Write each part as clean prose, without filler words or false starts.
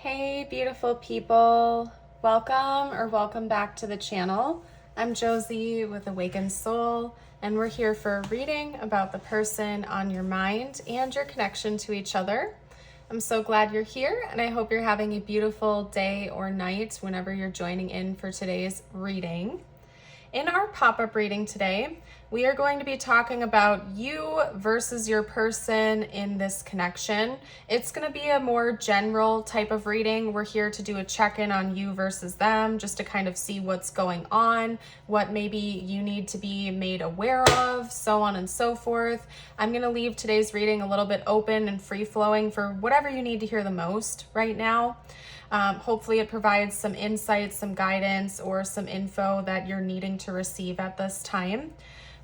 Hey, beautiful people. Welcome back to the channel. I'm Josie with Awakened Soul, and we're here for a reading about the person on your mind and your connection to each other. I'm so glad you're here, and I hope you're having a beautiful day or night whenever you're joining in for today's reading. In our pop-up reading today, we are going to be talking about you versus your person in this connection. It's going to be a more general type of reading. We're here to do a check-in on you versus them, just to kind of see what's going on, what maybe you need to be made aware of, so on and so forth. I'm going to leave today's reading a little bit open and free-flowing for whatever you need to hear the most right now. Hopefully it provides some insights, some guidance, or some info that you're needing to receive at this time.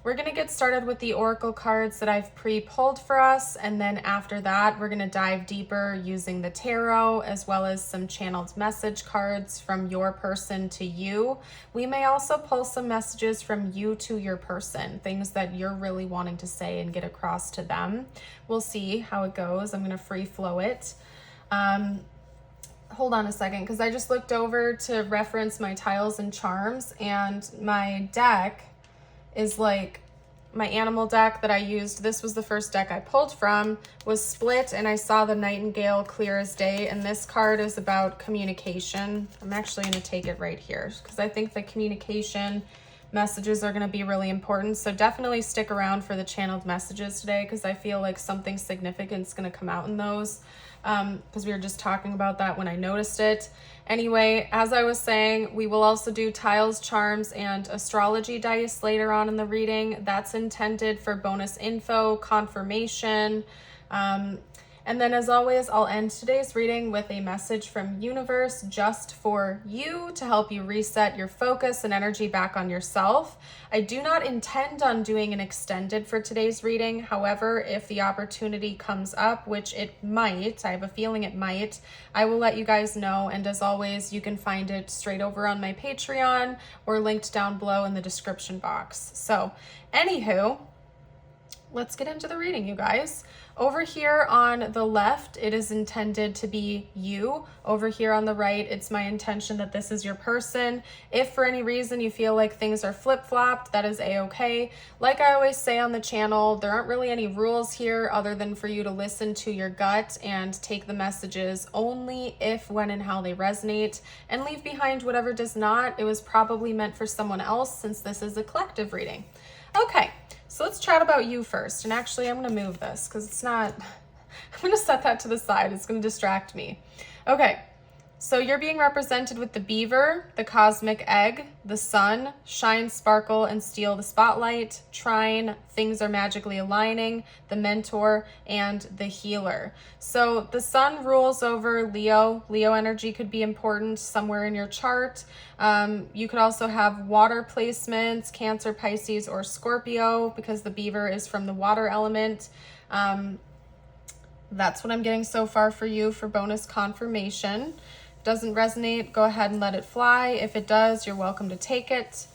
We're going to get started with the oracle cards that I've pre-pulled for us, and then after that we're going to dive deeper using the tarot as well as some channeled message cards from your person to you. We may also pull some messages from you to your person, things that you're really wanting to say and get across to them. We'll see how it goes. I'm going to free flow it. Hold on a second, because I just looked over to reference my tiles and charms, and my deck is like my animal deck that I used. This was the first deck I pulled from, was split, and I saw the nightingale clear as day, and this card is about communication. I'm actually going to take it right here because I think the communication messages are going to be really important. So definitely stick around for the channeled messages today, because I feel like something significant is going to come out in those. Because we were just talking about that when I noticed it. Anyway, as I was saying, we will also do tiles, charms, and astrology dice later on in the reading. That's intended for bonus info, confirmation. And then as always, I'll end today's reading with a message from universe just for you to help you reset your focus and energy back on yourself. I do not intend on doing an extended for today's reading. However, if the opportunity comes up, which it might, I have a feeling it might, I will let you guys know. And as always, you can find it straight over on my Patreon or linked down below in the description box. So anywho, let's get into the reading, you guys. Over here on the left, it is intended to be you. Over here on the right, it's my intention that this is your person. If for any reason you feel like things are flip-flopped, that is a-okay. Like I always say on the channel, there aren't really any rules here other than for you to listen to your gut and take the messages only if, when, and how they resonate, and leave behind whatever does not. It was probably meant for someone else, since this is a collective reading. Okay. So let's chat about you first. And actually, I'm going to move this because it's not, I'm going to set that to the side. It's going to distract me. Okay, so you're being represented with the beaver, the cosmic egg, the sun, shine, sparkle, and steal the spotlight, trine, things are magically aligning, the mentor, and the healer. So the sun rules over Leo. Leo energy could be important somewhere in your chart. You could also have water placements, Cancer, Pisces, or Scorpio, because the beaver is from the water element. That's what I'm getting so far for you for bonus confirmation. Doesn't resonate, go ahead and let it fly. If it does, you're welcome to take it.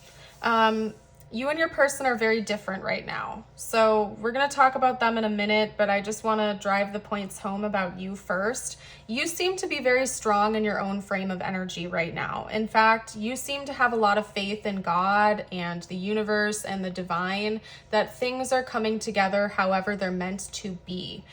You and your person are very different right now. So we're going to talk about them in a minute, but I just want to drive the points home about you first. You seem to be very strong in your own frame of energy right now. In fact, you seem to have a lot of faith in God and the universe and the divine, that things are coming together however they're meant to be.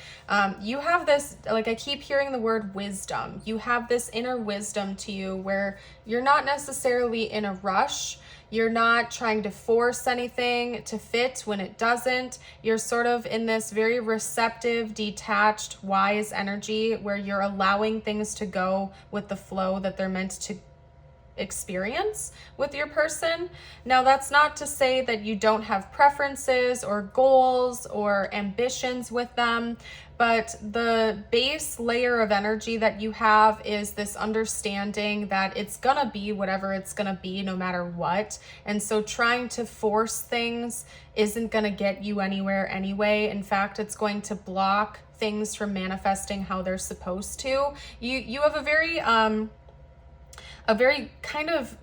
You have this, like I keep hearing the word wisdom. You have this inner wisdom to you where you're not necessarily in a rush. You're not trying to force anything to fit when it doesn't. You're sort of in this very receptive, detached, wise energy where you're allowing things to go with the flow that they're meant to experience with your person. Now, that's not to say that you don't have preferences or goals or ambitions with them, but the base layer of energy that you have is this understanding that it's gonna be whatever it's gonna be no matter what. And so trying to force things isn't gonna get you anywhere anyway. In fact, it's going to block things from manifesting how they're supposed to. You have a very kind of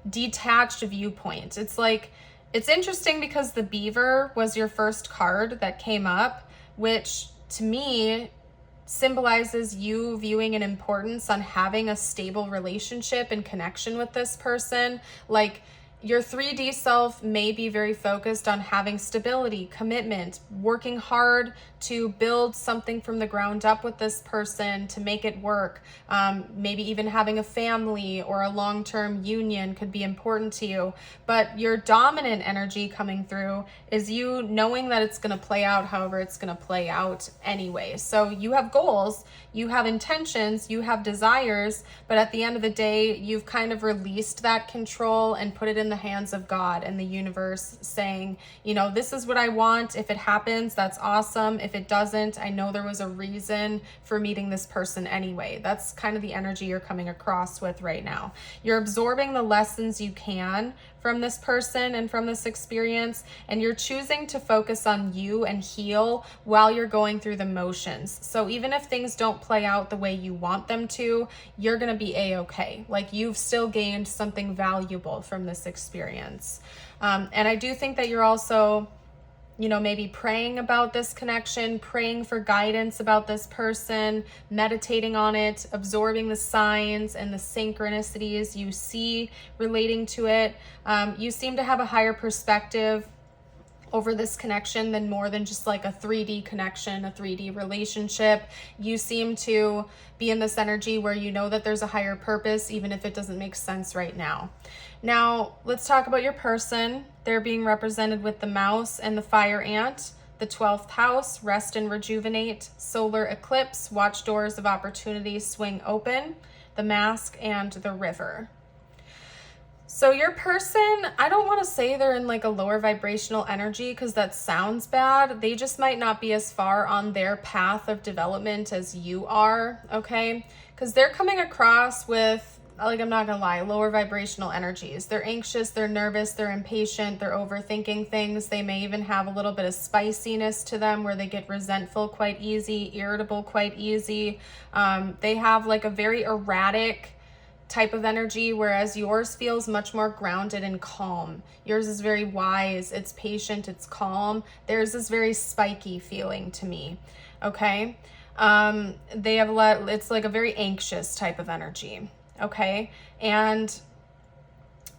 detached viewpoint. It's like, it's interesting because the beaver was your first card that came up, which to me symbolizes you viewing an importance on having a stable relationship and connection with this person. Like, your 3D self may be very focused on having stability, commitment, working hard to build something from the ground up with this person to make it work. Maybe even having a family or a long-term union could be important to you. But your dominant energy coming through is you knowing that it's going to play out however it's going to play out anyway. So you have goals, you have intentions, you have desires, but at the end of the day, you've kind of released that control and put it in the hands of God and the universe, saying, you know, this is what I want. If it happens, that's awesome. If it doesn't, I know there was a reason for meeting this person anyway. That's kind of the energy you're coming across with right now. You're absorbing the lessons you can from this person and from this experience, and you're choosing to focus on you and heal while you're going through the motions. So even if things don't play out the way you want them to, you're gonna be a-okay. Like, you've still gained something valuable from this experience. And I do think that you're also, you know, maybe praying about this connection, praying for guidance about this person, meditating on it, absorbing the signs and the synchronicities you see relating to it. You seem to have a higher perspective over this connection than more than just like a 3D connection, a 3D relationship. You seem to be in this energy where you know that there's a higher purpose, even if it doesn't make sense right now. Now, let's talk about your person. They're being represented with the mouse and the fire ant, the 12th house, rest and rejuvenate, solar eclipse, watch doors of opportunity swing open, the mask, and the river. So your person, I don't want to say they're in like a lower vibrational energy because that sounds bad. They just might not be as far on their path of development as you are, okay? Because they're coming across with, like, I'm not gonna lie, lower vibrational energies. They're anxious, they're nervous, they're impatient, they're overthinking things. They may even have a little bit of spiciness to them where they get resentful quite easy, irritable quite easy. They have like a very erratic type of energy, whereas yours feels much more grounded and calm. Yours is very wise, it's patient, it's calm. Theirs is very spiky feeling to me, okay? They have it's like a very anxious type of energy, okay? And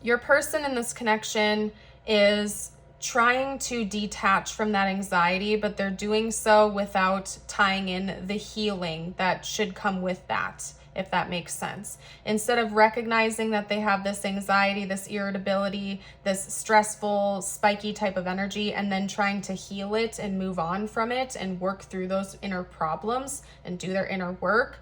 your person in this connection is trying to detach from that anxiety, but they're doing so without tying in the healing that should come with that, if that makes sense. Instead of recognizing that they have this anxiety, this irritability, this stressful, spiky type of energy, and then trying to heal it and move on from it and work through those inner problems and do their inner work,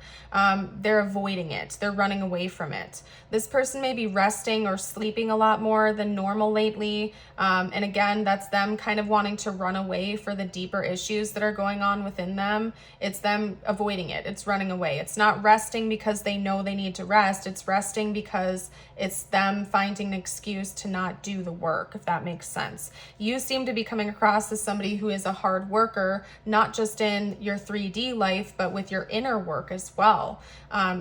they're avoiding it. They're running away from it. This person may be resting or sleeping a lot more than normal lately. And again, that's them kind of wanting to run away for the deeper issues that are going on within them. It's them avoiding it. It's running away. It's not resting because they know they need to rest. It's resting because it's them finding an excuse to not do the work, if that makes sense. You seem to be coming across as somebody who is a hard worker, not just in your 3D life, but with your inner work as well.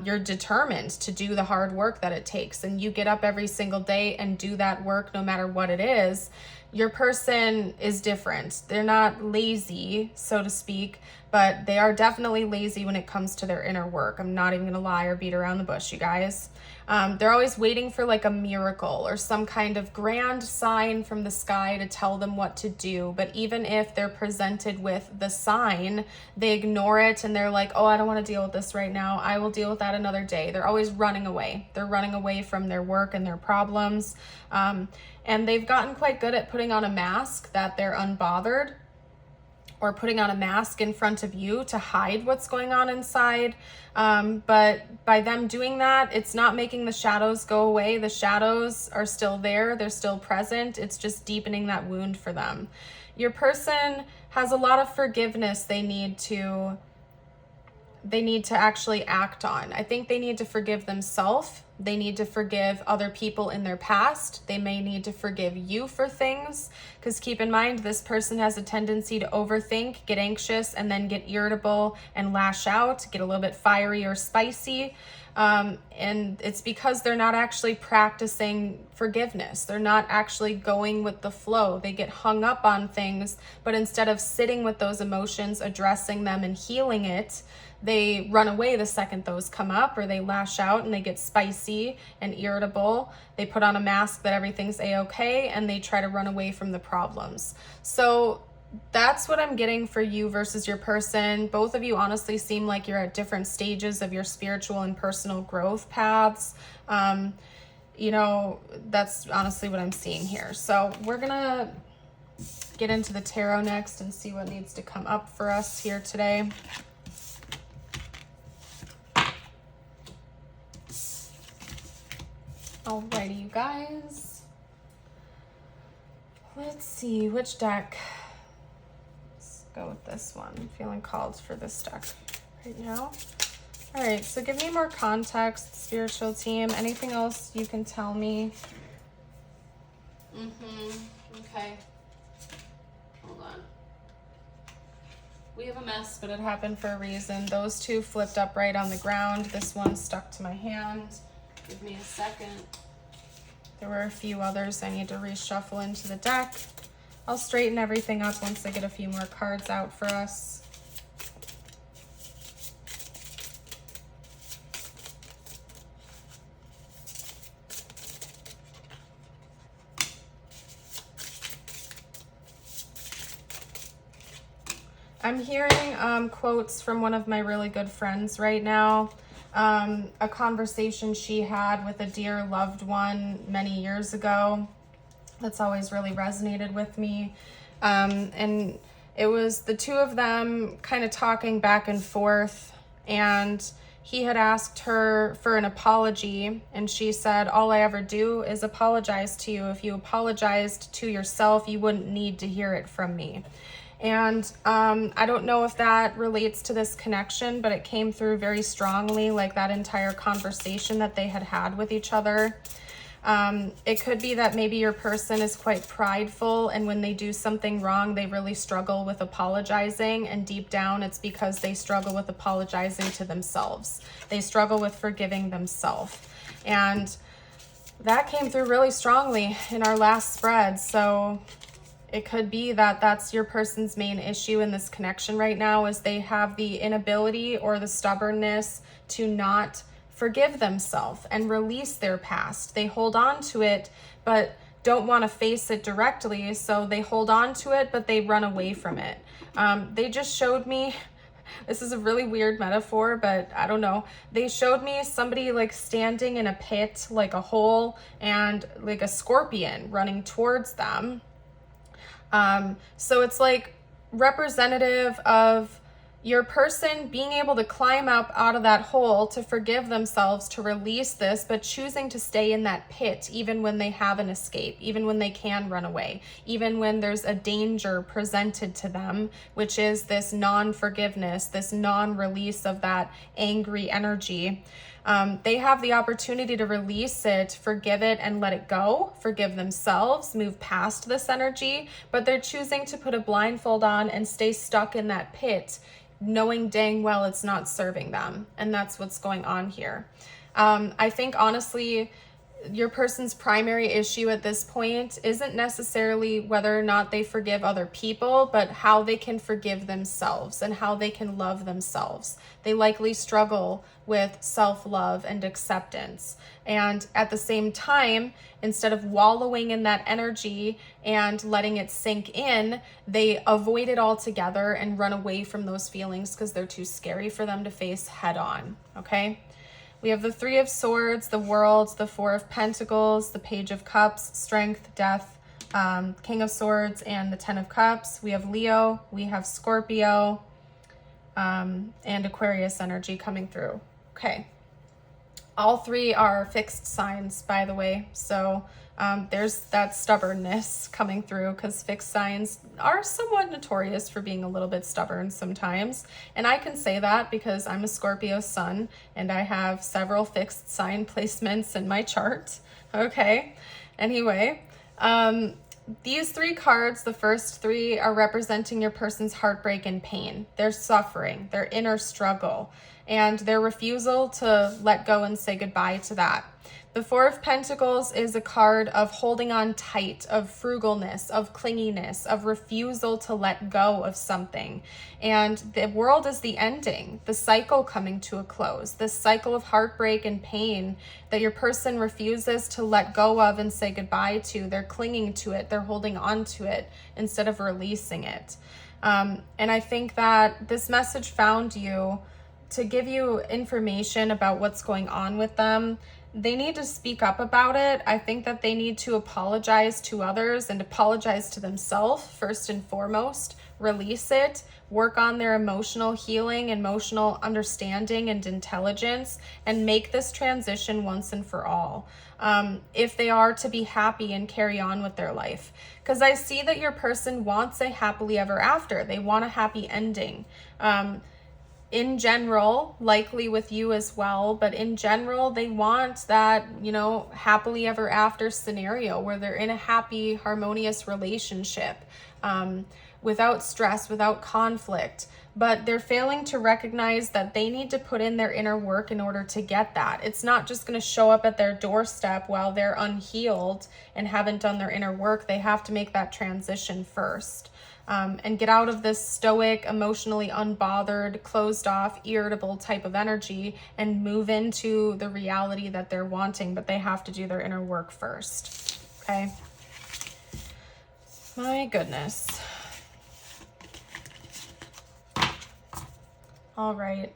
You're determined to do the hard work that it takes, and you get up every single day and do that work no matter what it is. Your person is different. They're not lazy, so to speak, but they are definitely lazy when it comes to their inner work. I'm not even gonna lie or beat around the bush, you guys. They're always waiting for like a miracle or some kind of grand sign from the sky to tell them what to do. But even if they're presented with the sign, they ignore it and they're like, oh, I don't want to deal with this right now. I will deal with that another day. They're always running away. They're running away from their work and their problems. And they've gotten quite good at putting on a mask that they're unbothered, or putting on a mask in front of you to hide what's going on inside. But by them doing that, it's not making the shadows go away. The shadows are still there. They're still present. It's just deepening that wound for them. Your person has a lot of forgiveness they need to actually act on. I think they need to forgive themselves. They need to forgive other people in their past. They may need to forgive you for things, because keep in mind, this person has a tendency to overthink, get anxious, and then get irritable and lash out, get a little bit fiery or spicy. And it's because they're not actually practicing forgiveness. They're not actually going with the flow. They get hung up on things, but instead of sitting with those emotions, addressing them and healing it, they run away the second those come up, or they lash out and they get spicy and irritable. They put on a mask that everything's a-okay, and they try to run away from the problems. So that's what I'm getting for you versus your person. Both of you honestly seem like you're at different stages of your spiritual and personal growth paths. You know, that's honestly what I'm seeing here. So we're gonna get into the tarot next and see what needs to come up for us here today. Alrighty, you guys. Let's see, which deck? Let's go with this one. I'm feeling called for this deck right now. All right, so give me more context, spiritual team. Anything else you can tell me? Okay. Hold on. We have a mess, but it happened for a reason. Those two flipped upright on the ground. This one stuck to my hand. Give me a second. There were a few others I need to reshuffle into the deck. I'll straighten everything up once I get a few more cards out for us. I'm hearing quotes from one of my really good friends right now. A conversation she had with a dear loved one many years ago that's always really resonated with me. And it was the two of them kind of talking back and forth, and he had asked her for an apology, and she said, all I ever do is apologize to you. If you apologized to yourself, you wouldn't need to hear it from me. And I don't know if that relates to this connection, but it came through very strongly, like that entire conversation that they had had with each other. It could be that maybe your person is quite prideful, and when they do something wrong, they really struggle with apologizing, and deep down it's because they struggle with apologizing to themselves. They struggle with forgiving themselves. And that came through really strongly in our last spread. So it could be that that's your person's main issue in this connection right now, is they have the inability or the stubbornness to not forgive themselves and release their past. They hold on to it, but don't want to face it directly. So they hold on to it, but they run away from it. They just showed me, this is a really weird metaphor, but I don't know. They showed me somebody like standing in a pit, like a hole, and like a scorpion running towards them. So it's like representative of your person being able to climb up out of that hole to forgive themselves, to release this, but choosing to stay in that pit even when they have an escape, even when they can run away, even when there's a danger presented to them, which is this non-forgiveness, this non-release of that angry energy. They have the opportunity to release it, forgive it, and let it go, forgive themselves, move past this energy, but they're choosing to put a blindfold on and stay stuck in that pit, knowing dang well it's not serving them. And that's what's going on here. I think honestly, your person's primary issue at this point isn't necessarily whether or not they forgive other people, but how they can forgive themselves and how they can love themselves. They likely struggle with self-love and acceptance. And at the same time, instead of wallowing in that energy and letting it sink in, they avoid it altogether and run away from those feelings because they're too scary for them to face head on, okay? We have the Three of Swords, the World, the Four of Pentacles, the Page of Cups, Strength, Death, King of Swords, and the Ten of Cups. We have Leo, we have Scorpio, and Aquarius energy coming through. Okay. All three are fixed signs, by the way. So there's that stubbornness coming through, because fixed signs are somewhat notorious for being a little bit stubborn sometimes. And I can say that because I'm a Scorpio sun and I have several fixed sign placements in my chart. Okay. Anyway, these three cards, the first three, are representing your person's heartbreak and pain, their suffering, their inner struggle, and their refusal to let go and say goodbye to that. The Four of Pentacles is a card of holding on tight, of frugalness, of clinginess, of refusal to let go of something. And the world is the ending, the cycle coming to a close, this cycle of heartbreak and pain that your person refuses to let go of and say goodbye to. They're clinging to it, they're holding on to it instead of releasing it. And I think that this message found you to give you information about what's going on with them. They need to speak up about it. I think that they need to apologize to others and apologize to themselves first and foremost, release it, work on their emotional healing, emotional understanding and intelligence, and make this transition once and for all. If they are to be happy and carry on with their life. Because I see that your person wants a happily ever after. They want a happy ending. In general, likely with you as well, but in general, they want that, you know, happily ever after scenario where they're in a happy, harmonious relationship, without stress, without conflict. But they're failing to recognize that they need to put in their inner work in order to get that. It's not just going to show up at their doorstep while they're unhealed and haven't done their inner work. They have to make that transition first. And get out of this stoic, emotionally unbothered, closed off, irritable type of energy and move into the reality that they're wanting, but they have to do their inner work first. Okay? My goodness. All right.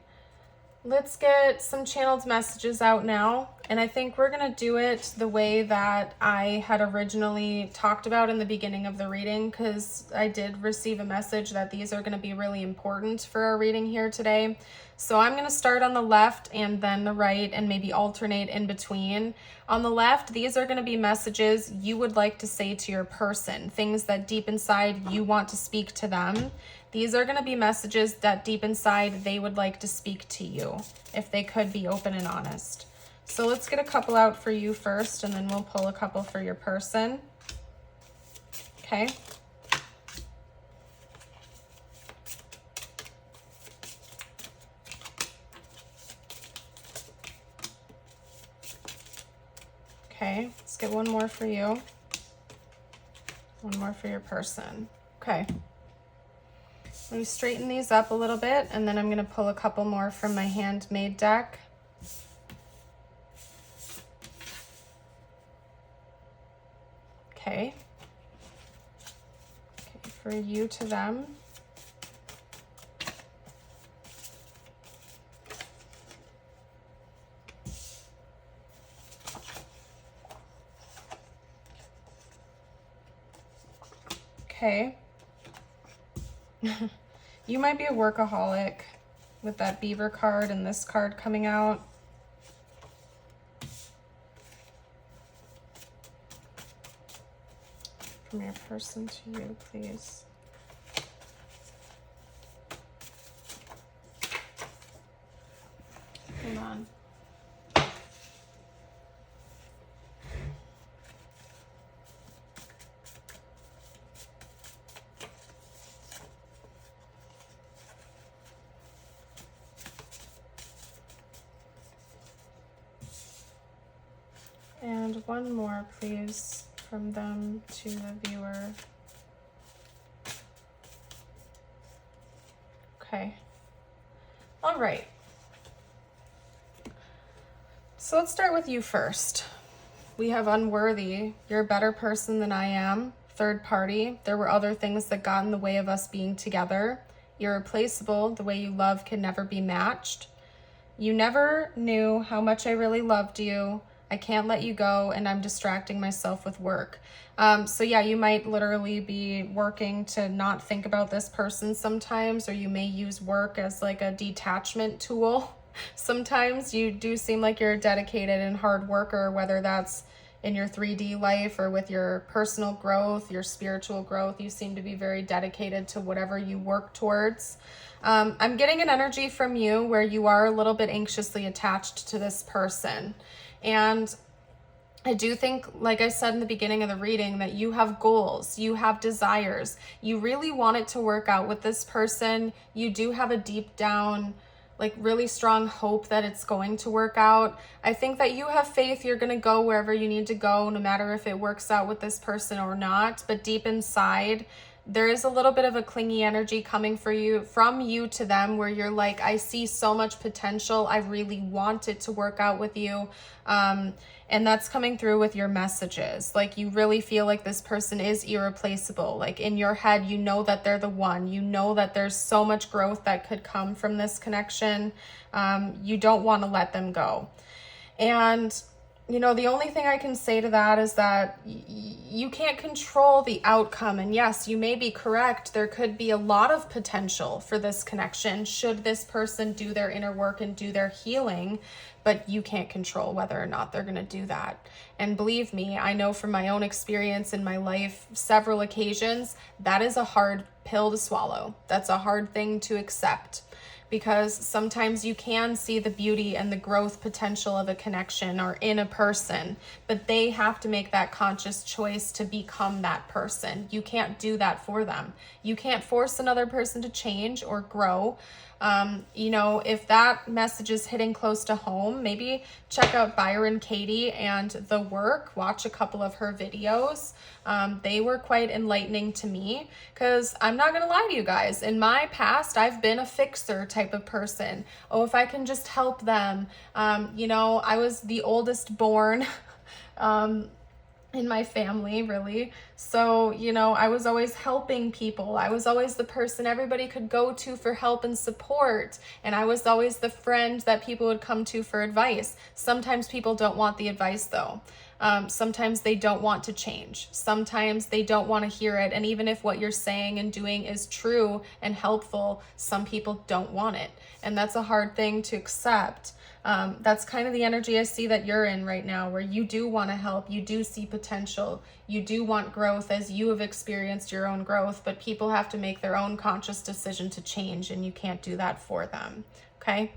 Let's get some channeled messages out now. And I think we're going to do it the way that I had originally talked about in the beginning of the reading, because I did receive a message that these are going to be really important for our reading here today. So I'm going to start on the left and then the right and maybe alternate in between. On the left, these are going to be messages you would like to say to your person, things that deep inside you want to speak to them. These are going to be messages that deep inside they would like to speak to you, if they could be open and honest. So let's get a couple out for you first, and then we'll pull a couple for your person. Okay. Okay, let's get one more for you. One more for your person. Okay. Let me straighten these up a little bit, and then I'm going to pull a couple more from my handmade deck. Okay. Okay, for you to them. Okay. You might be a workaholic with that beaver card and this card coming out. From your person to you, please. Hold on. And one more, please, from them to the viewer. Okay. All right. So let's start with you first. We have unworthy. You're a better person than I am. Third party. There were other things that got in the way of us being together. Irreplaceable. The way you love can never be matched. You never knew how much I really loved you. I can't let you go, and I'm distracting myself with work. So yeah, you might literally be working to not think about this person sometimes, or you may use work as like a detachment tool. Sometimes you do seem like you're a dedicated and hard worker, whether that's in your 3D life or with your personal growth, your spiritual growth. You seem to be very dedicated to whatever you work towards. I'm getting an energy from you where you are a little bit anxiously attached to this person. And I do think, like I said in the beginning of the reading, that you have goals, you have desires, you really want it to work out with this person. You do have a deep down, like really strong hope that it's going to work out. I think that you have faith you're going to go wherever you need to go, no matter if it works out with this person or not. But deep inside, there is a little bit of a clingy energy coming from you to them, where you're like, I see so much potential. I really want it to work out with you. And that's coming through with your messages. Like, you really feel like this person is irreplaceable. Like, in your head, you know that they're the one. You know that there's so much growth that could come from this connection. You don't want to let them go. And you know, the only thing I can say to that is that you can't control the outcome. And yes, you may be correct. There could be a lot of potential for this connection should this person do their inner work and do their healing, but you can't control whether or not they're going to do that. And believe me, I know from my own experience in my life, several occasions, that is a hard pill to swallow. That's a hard thing to accept. Because sometimes you can see the beauty and the growth potential of a connection or in a person, but they have to make that conscious choice to become that person. You can't do that for them. You can't force another person to change or grow. You know, if that message is hitting close to home, maybe check out Byron Katie and The Work. Watch a couple of her videos. They were quite enlightening to me, because I'm not going to lie to you guys. In my past, I've been a fixer type of person. Oh, if I can just help them. You know, I was the oldest born. In my family, really. So, you know, I was always helping people. I was always the person everybody could go to for help and support. And I was always the friend that people would come to for advice. Sometimes people don't want the advice though. Sometimes they don't want to change. Sometimes they don't want to hear it. And even if what you're saying and doing is true and helpful, some people don't want it. And that's a hard thing to accept. That's kind of the energy I see that you're in right now, where you do want to help, you do see potential, you do want growth as you have experienced your own growth, but people have to make their own conscious decision to change, and you can't do that for them. Okay.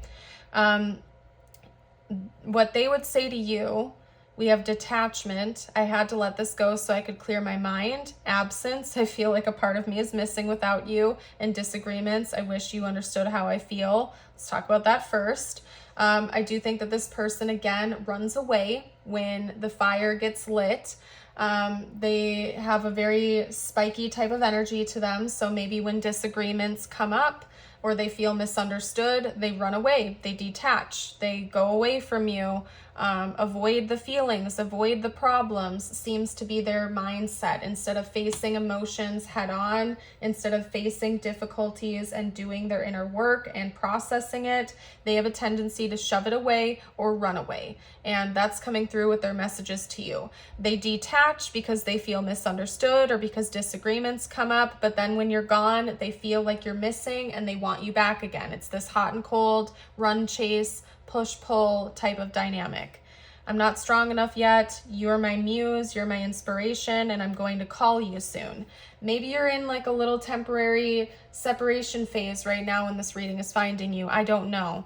What they would say to you, we have detachment. I had to let this go so I could clear my mind. Absence. I feel like a part of me is missing without you. And disagreements. I wish you understood how I feel. Let's talk about that first. I do think that this person, again, runs away when the fire gets lit. They have a very spiky type of energy to them. So maybe when disagreements come up or they feel misunderstood, they run away, they detach, they go away from you. Avoid the feelings, avoid the problems seems to be their mindset. Instead of facing emotions head on, instead of facing difficulties and doing their inner work and processing it, they have a tendency to shove it away or run away. And that's coming through with their messages to you. They detach because they feel misunderstood or because disagreements come up, but then when you're gone, they feel like you're missing and they want you back again. It's this hot and cold, run, chase, push-pull type of dynamic. I'm not strong enough yet. You're my muse, you're my inspiration, and I'm going to call you soon. Maybe you're in like a little temporary separation phase right now when this reading is finding you. I don't know.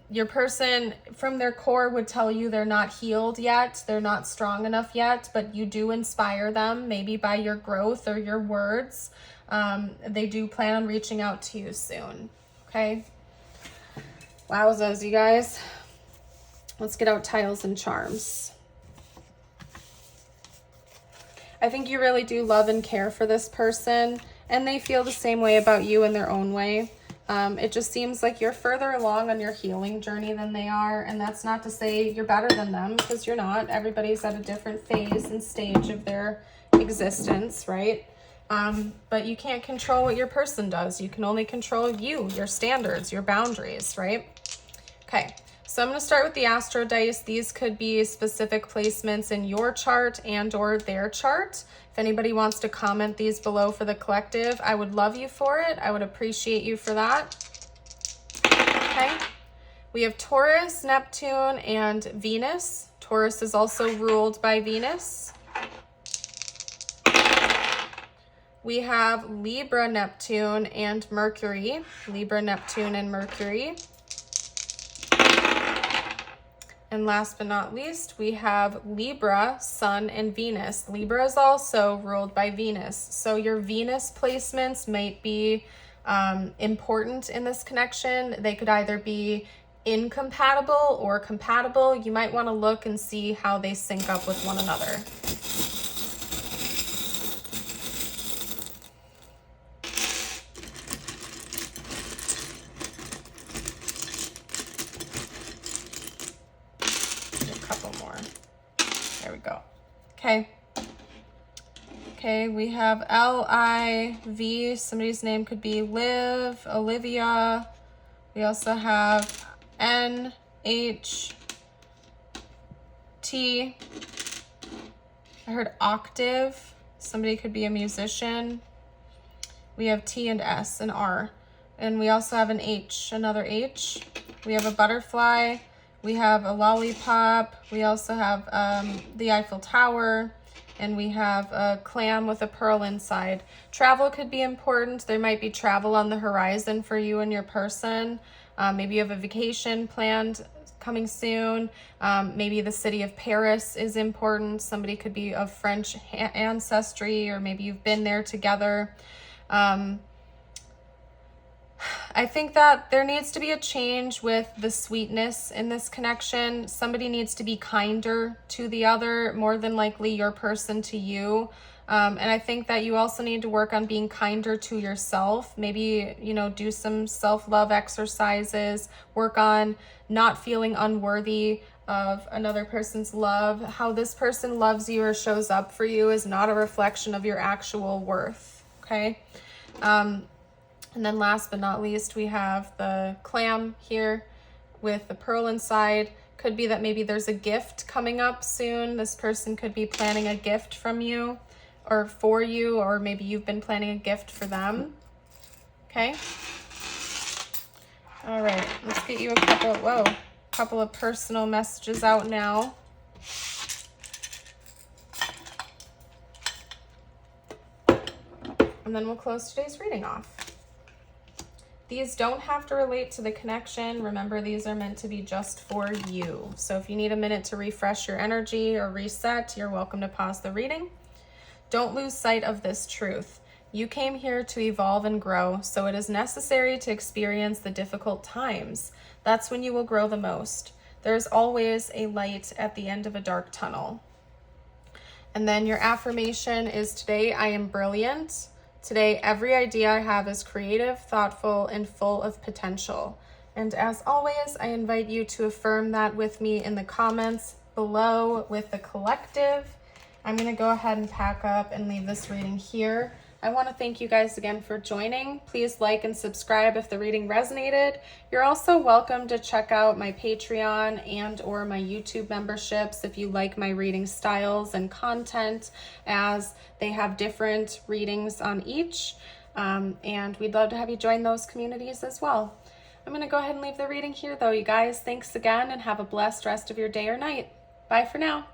Your person from their core would tell you they're not healed yet. They're not strong enough yet, but you do inspire them, maybe by your growth or your words. They do plan on reaching out to you soon. Okay? Wowzers, you guys. Let's get out tiles and charms. I think you really do love and care for this person, and they feel the same way about you in their own way. It just seems like you're further along on your healing journey than they are, and that's not to say you're better than them, because you're not. Everybody's at a different phase and stage of their existence, right? But you can't control what your person does. You can only control you, your standards, your boundaries, right? Okay, so I'm going to start with the Astro dice. These could be specific placements in your chart and or their chart. If anybody wants to comment these below for the collective, I would love you for it. I would appreciate you for that. Okay, we have Taurus, Neptune, and Venus. Taurus is also ruled by Venus. We have Libra, Neptune, and Mercury. Libra, Neptune, and Mercury. And last but not least, we have Libra, Sun, and Venus. Libra is also ruled by Venus. So your Venus placements might be important in this connection. They could either be incompatible or compatible. You might want to look and see how they sync up with one another. There we go. Okay. Okay, we have L-I-V. Somebody's name could be Liv, Olivia. We also have N-H-T. I heard octave. Somebody could be a musician. We have T and S and R. And we also have an H, another H. We have a butterfly. We have a lollipop. We also have the Eiffel Tower, and we have a clam with a pearl inside. Travel could be important. There might be travel on the horizon for you and your person. Maybe you have a vacation planned coming soon. Maybe the city of Paris is important. Somebody could be of French ancestry, or maybe you've been there together. I think that there needs to be a change with the sweetness in this connection. Somebody needs to be kinder to the other, more than likely your person to you. And I think that you also need to work on being kinder to yourself. Maybe, do some self-love exercises, work on not feeling unworthy of another person's love. How this person loves you or shows up for you is not a reflection of your actual worth, okay? And then last but not least, we have the clam here with the pearl inside. Could be that maybe there's a gift coming up soon. This person could be planning a gift from you or for you, or maybe you've been planning a gift for them. Okay. All right, let's get you a couple of personal messages out now. And then we'll close today's reading off. These don't have to relate to the connection. Remember, these are meant to be just for you. So if you need a minute to refresh your energy or reset, you're welcome to pause the reading. Don't lose sight of this truth. You came here to evolve and grow, so it is necessary to experience the difficult times. That's when you will grow the most. There's always a light at the end of a dark tunnel. And then your affirmation is, today I am brilliant. Today, every idea I have is creative, thoughtful, and full of potential. And as always, I invite you to affirm that with me in the comments below with the collective. I'm going to go ahead and pack up and leave this reading here. I want to thank you guys again for joining. Please like and subscribe if the reading resonated. You're also welcome to check out my Patreon and or my YouTube memberships if you like my reading styles and content, as they have different readings on each. And we'd love to have you join those communities as well. I'm going to go ahead and leave the reading here though, you guys. Thanks again and have a blessed rest of your day or night. Bye for now.